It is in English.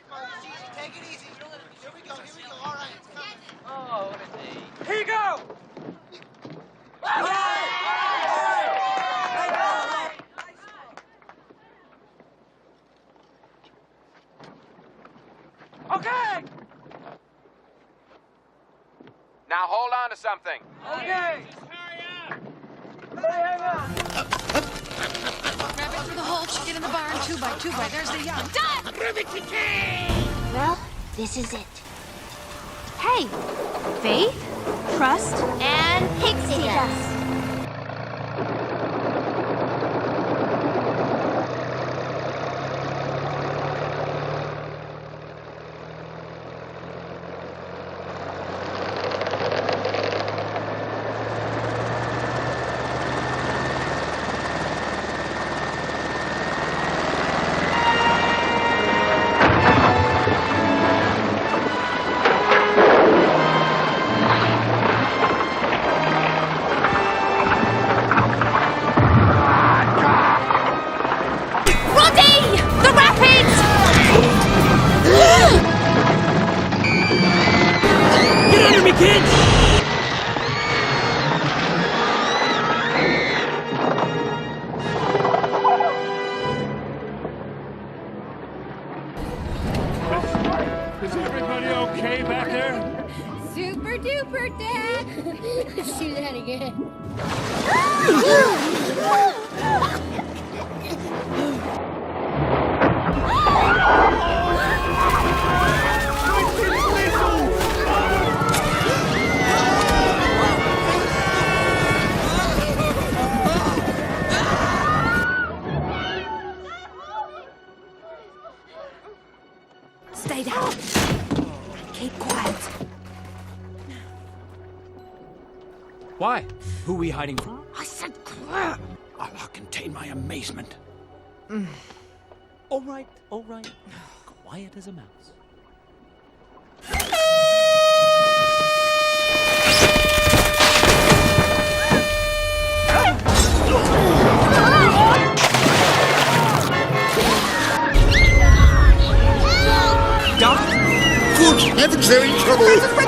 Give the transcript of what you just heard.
come on. It's easy. Take it easy. Here we go. All right, it's coming. Oh, what a day. Here you go! Okay! Now hold on to something. Okay! Grab it through the hole, stick it in the barn, 2 by 2 by. There's the young. Done! Well, this is it. Hey! Faith, trust, and pixie dust. Is everybody okay back there? Super duper, Dad! Let's do that again. Stay down. Keep quiet. Why? Who are we hiding from? I said quiet. I'll contain my amazement. All right. Quiet as a mouse. Good heavens, they're in trouble! Pretzels!